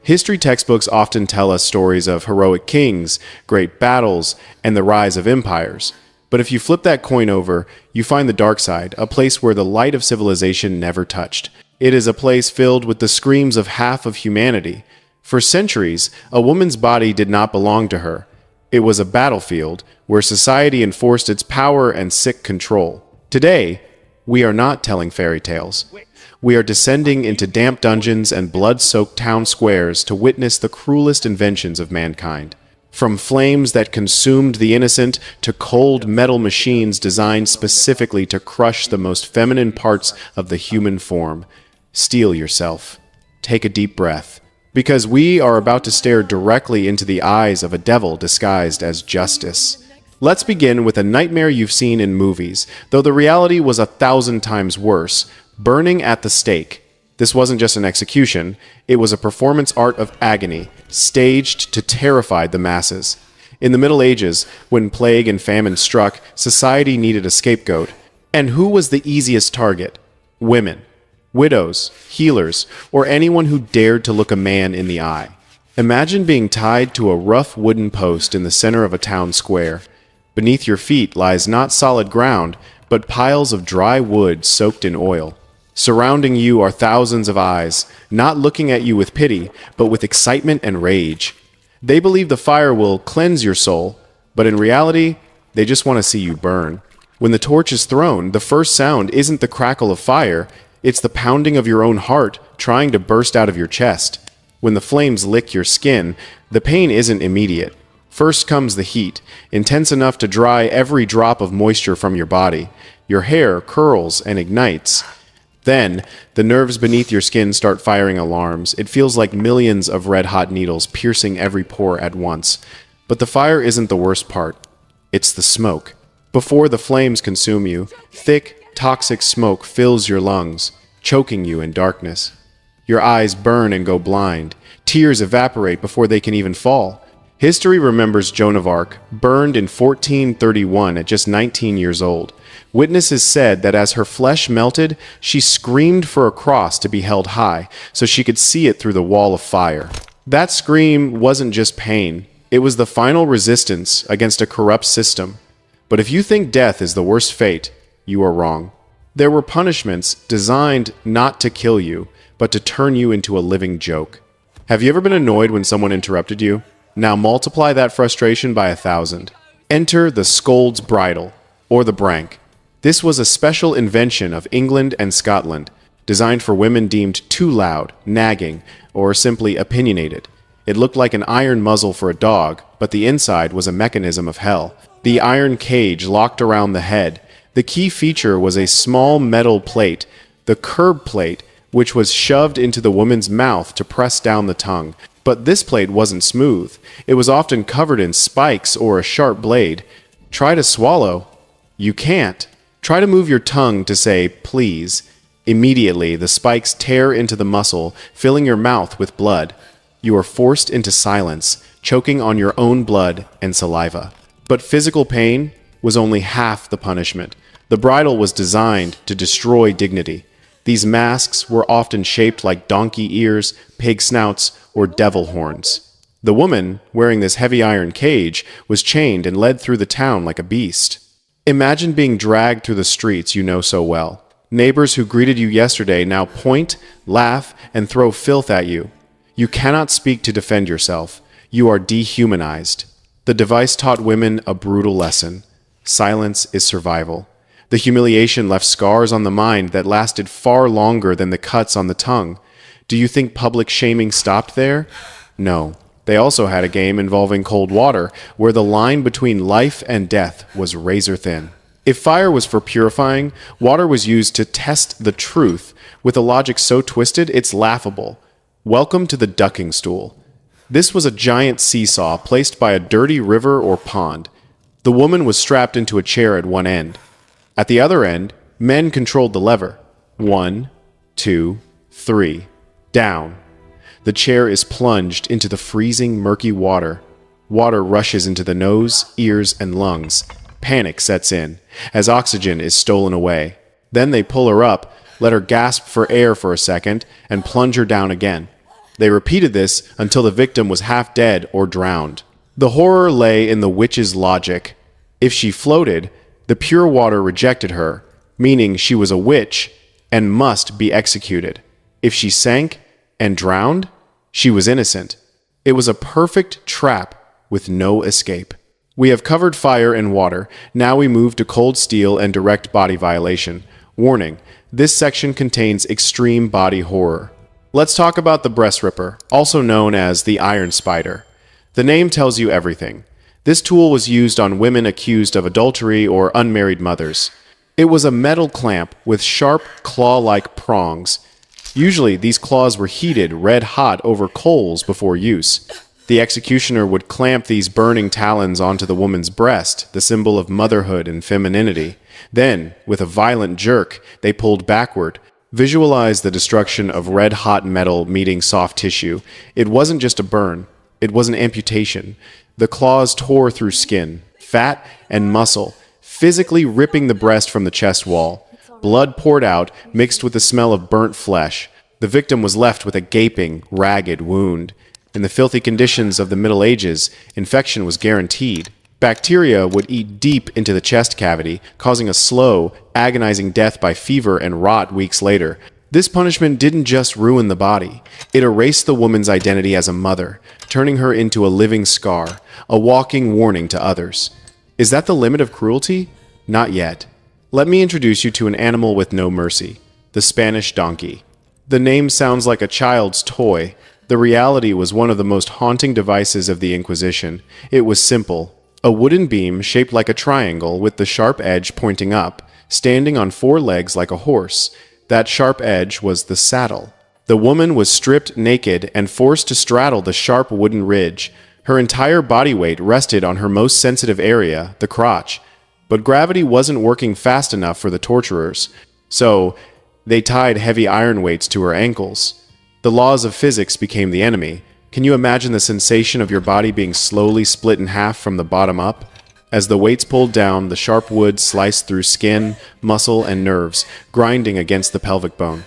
History textbooks often tell us stories of heroic kings, great battles, and the rise of empires. But if you flip that coin over, you find the dark side, a place where the light of civilization never touched. It is a place filled with the screams of half of humanity. For centuries, a woman's body did not belong to her. It was a battlefield where society enforced its power and sick control. Today, we are not telling fairy tales. We are descending into damp dungeons and blood-soaked town squares to witness the cruelest inventions of mankind. From flames that consumed the innocent to cold metal machines designed specifically to crush the most feminine parts of the human form. Steel yourself. Take a deep breath. Because we are about to stare directly into the eyes of a devil disguised as justice. Let's begin with a nightmare you've seen in movies, though the reality was 1,000 times worse. Burning at the stake. This wasn't just an execution, it was a performance art of agony, staged to terrify the masses. In the Middle Ages, when plague and famine struck, society needed a scapegoat. And who was the easiest target? Women. Widows, healers, or anyone who dared to look a man in the eye. Imagine being tied to a rough wooden post in the center of a town square. Beneath your feet lies not solid ground, but piles of dry wood soaked in oil. Surrounding you are thousands of eyes, not looking at you with pity, but with excitement and rage. They believe the fire will cleanse your soul, but in reality, they just want to see you burn. When the torch is thrown, the first sound isn't the crackle of fire, it's the pounding of your own heart trying to burst out of your chest. When the flames lick your skin, the pain isn't immediate. First comes the heat, intense enough to dry every drop of moisture from your body. Your hair curls and ignites. Then, the nerves beneath your skin start firing alarms. It feels like millions of red-hot needles piercing every pore at once. But the fire isn't the worst part. It's the smoke. Before the flames consume you, thick, toxic smoke fills your lungs, choking you in darkness. Your eyes burn and go blind. Tears evaporate before they can even fall. History remembers Joan of Arc, burned in 1431 at just 19 years old. Witnesses said that as her flesh melted, she screamed for a cross to be held high, so she could see it through the wall of fire. That scream wasn't just pain, it was the final resistance against a corrupt system. But if you think death is the worst fate, you are wrong. There were punishments designed not to kill you, but to turn you into a living joke. Have you ever been annoyed when someone interrupted you? Now multiply that frustration by 1,000. Enter the scold's bridle, or the brank. This was a special invention of England and Scotland, designed for women deemed too loud, nagging, or simply opinionated. It looked like an iron muzzle for a dog, but the inside was a mechanism of hell. The iron cage locked around the head. The key feature was a small metal plate, the curb plate, which was shoved into the woman's mouth to press down the tongue. But this plate wasn't smooth. It was often covered in spikes or a sharp blade. Try to swallow. You can't. Try to move your tongue to say, please. Immediately, the spikes tear into the muscle, filling your mouth with blood. You are forced into silence, choking on your own blood and saliva. But physical pain was only half the punishment. The bridle was designed to destroy dignity. These masks were often shaped like donkey ears, pig snouts, or devil horns. The woman, wearing this heavy iron cage, was chained and led through the town like a beast. Imagine being dragged through the streets you know so well. Neighbors who greeted you yesterday now point, laugh, and throw filth at you. You cannot speak to defend yourself. You are dehumanized. The device taught women a brutal lesson. Silence is survival. The humiliation left scars on the mind that lasted far longer than the cuts on the tongue. Do you think public shaming stopped there? No. They also had a game involving cold water, where the line between life and death was razor thin. If fire was for purifying, water was used to test the truth, with a logic so twisted it's laughable. Welcome to the ducking stool. This was a giant seesaw placed by a dirty river or pond. The woman was strapped into a chair at one end. At the other end, men controlled the lever. 1, 2, 3. Down. The chair is plunged into the freezing, murky water. Water rushes into the nose, ears, and lungs. Panic sets in, as oxygen is stolen away. Then they pull her up, let her gasp for air for a second, and plunge her down again. They repeated this until the victim was half dead or drowned. The horror lay in the witch's logic. If she floated, the pure water rejected her, meaning she was a witch and must be executed. If she sank and drowned, she was innocent. It was a perfect trap with no escape. We have covered fire and water. Now we move to cold steel and direct body violation. Warning, this section contains extreme body horror. Let's talk about the breast ripper, also known as the iron spider. The name tells you everything. This tool was used on women accused of adultery or unmarried mothers. It was a metal clamp with sharp, claw-like prongs. Usually, these claws were heated red-hot over coals before use. The executioner would clamp these burning talons onto the woman's breast, the symbol of motherhood and femininity. Then, with a violent jerk, they pulled backward. Visualize the destruction of red-hot metal meeting soft tissue. It wasn't just a burn. It was an amputation. The claws tore through skin, fat, and muscle, physically ripping the breast from the chest wall. Blood poured out, mixed with the smell of burnt flesh. The victim was left with a gaping, ragged wound. In the filthy conditions of the Middle Ages, infection was guaranteed. Bacteria would eat deep into the chest cavity, causing a slow, agonizing death by fever and rot weeks later. This punishment didn't just ruin the body. It erased the woman's identity as a mother, turning her into a living scar, a walking warning to others. Is that the limit of cruelty? Not yet. Let me introduce you to an animal with no mercy, the Spanish donkey. The name sounds like a child's toy. The reality was one of the most haunting devices of the Inquisition. It was simple. A wooden beam shaped like a triangle with the sharp edge pointing up, standing on four legs like a horse. That sharp edge was the saddle. The woman was stripped naked and forced to straddle the sharp wooden ridge. Her entire body weight rested on her most sensitive area, the crotch. But gravity wasn't working fast enough for the torturers, so they tied heavy iron weights to her ankles. The laws of physics became the enemy. Can you imagine the sensation of your body being slowly split in half from the bottom up? As the weights pulled down, the sharp wood sliced through skin, muscle, and nerves, grinding against the pelvic bone.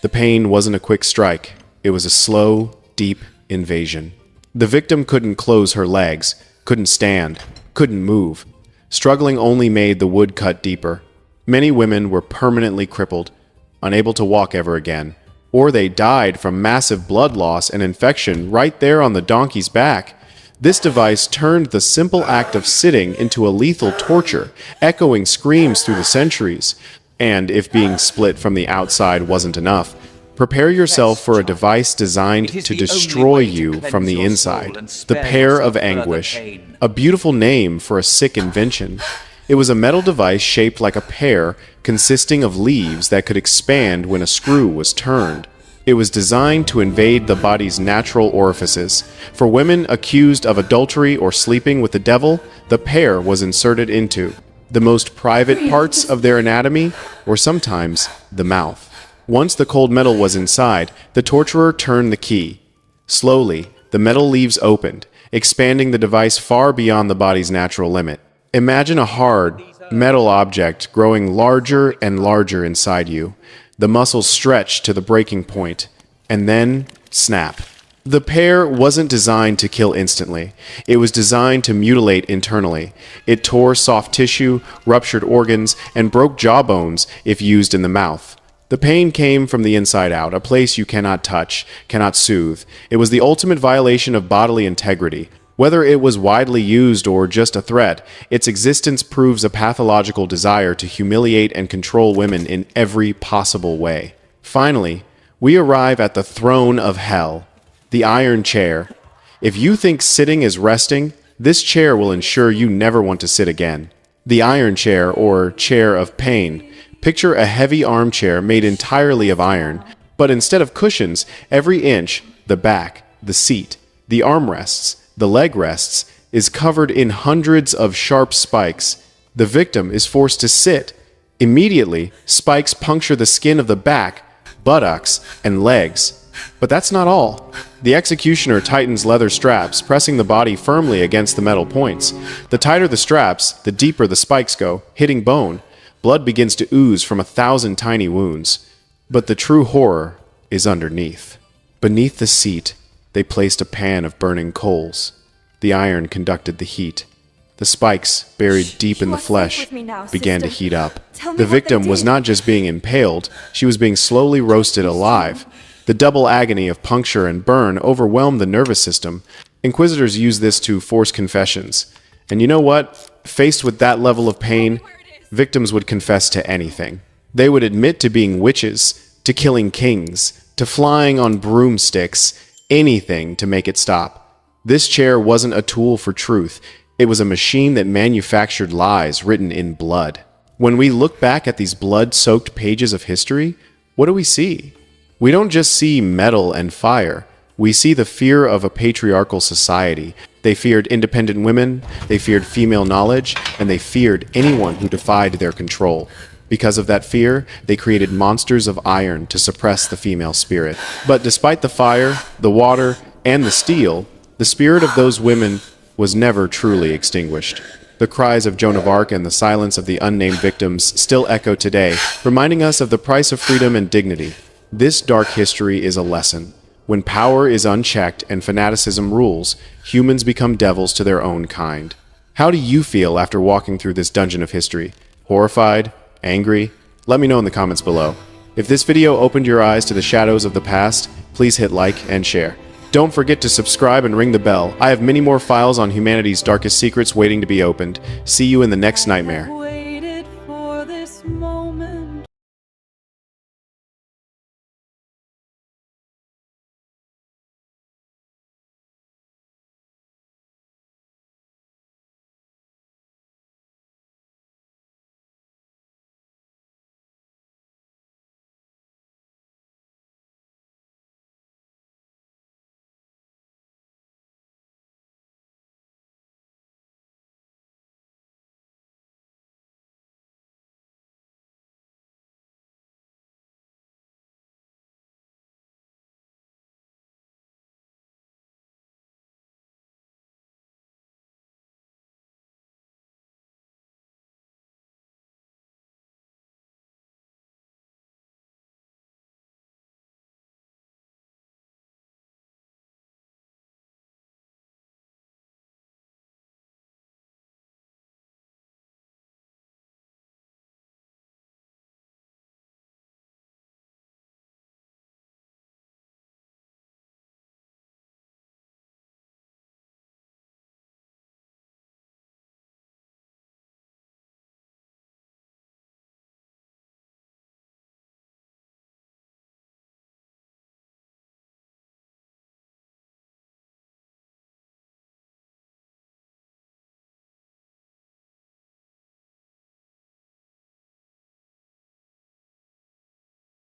The pain wasn't a quick strike. It was a slow, deep invasion. The victim couldn't close her legs, couldn't stand, couldn't move. Struggling only made the wood cut deeper. Many women were permanently crippled, unable to walk ever again, or they died from massive blood loss and infection right there on the donkey's back. This device turned the simple act of sitting into a lethal torture, echoing screams through the centuries. And if being split from the outside wasn't enough, prepare yourself for a device designed to destroy you from the inside. The Pear of Anguish, a beautiful name for a sick invention. It was a metal device shaped like a pear, consisting of leaves that could expand when a screw was turned. It was designed to invade the body's natural orifices. For women accused of adultery or sleeping with the devil, the pear was inserted into the most private parts of their anatomy, or sometimes the mouth. Once the cold metal was inside, the torturer turned the key. Slowly, the metal leaves opened, expanding the device far beyond the body's natural limit. Imagine a hard, metal object growing larger and larger inside you. The muscles stretched to the breaking point, and then snap. The pear wasn't designed to kill instantly. It was designed to mutilate internally. It tore soft tissue, ruptured organs, and broke jawbones if used in the mouth. The pain came from the inside out, a place you cannot touch, cannot soothe. It was the ultimate violation of bodily integrity. Whether it was widely used or just a threat, its existence proves a pathological desire to humiliate and control women in every possible way. Finally, we arrive at the throne of hell, the iron chair. If you think sitting is resting, this chair will ensure you never want to sit again. The iron chair, or chair of pain. Picture a heavy armchair made entirely of iron, but instead of cushions, every inch, the back, the seat, the armrests, the leg rests, is covered in hundreds of sharp spikes. The victim is forced to sit. Immediately, spikes puncture the skin of the back, buttocks, and legs. But that's not all. The executioner tightens leather straps, pressing the body firmly against the metal points. The tighter the straps, the deeper the spikes go, hitting bone. Blood begins to ooze from 1,000 tiny wounds. But the true horror is underneath. Beneath the seat, they placed a pan of burning coals. The iron conducted the heat. The spikes, buried deep in the flesh, began to heat up. The victim was not just being impaled, she was being slowly roasted alive. The double agony of puncture and burn overwhelmed the nervous system. Inquisitors used this to force confessions. And you know what? Faced with that level of pain, victims would confess to anything. They would admit to being witches, to killing kings, to flying on broomsticks, anything to make it stop. This chair wasn't a tool for truth. It was a machine that manufactured lies written in blood. When we look back at these blood-soaked pages of history, what do we see? We don't just see metal and fire. We see the fear of a patriarchal society. They feared independent women, they feared female knowledge, and they feared anyone who defied their control. Because of that fear, they created monsters of iron to suppress the female spirit. But despite the fire, the water, and the steel, the spirit of those women was never truly extinguished. The cries of Joan of Arc and the silence of the unnamed victims still echo today, reminding us of the price of freedom and dignity. This dark history is a lesson. When power is unchecked and fanaticism rules, humans become devils to their own kind. How do you feel after walking through this dungeon of history? Horrified? Angry? Let me know in the comments below. If this video opened your eyes to the shadows of the past, please hit like and share. Don't forget to subscribe and ring the bell. I have many more files on humanity's darkest secrets waiting to be opened. See you in the next nightmare.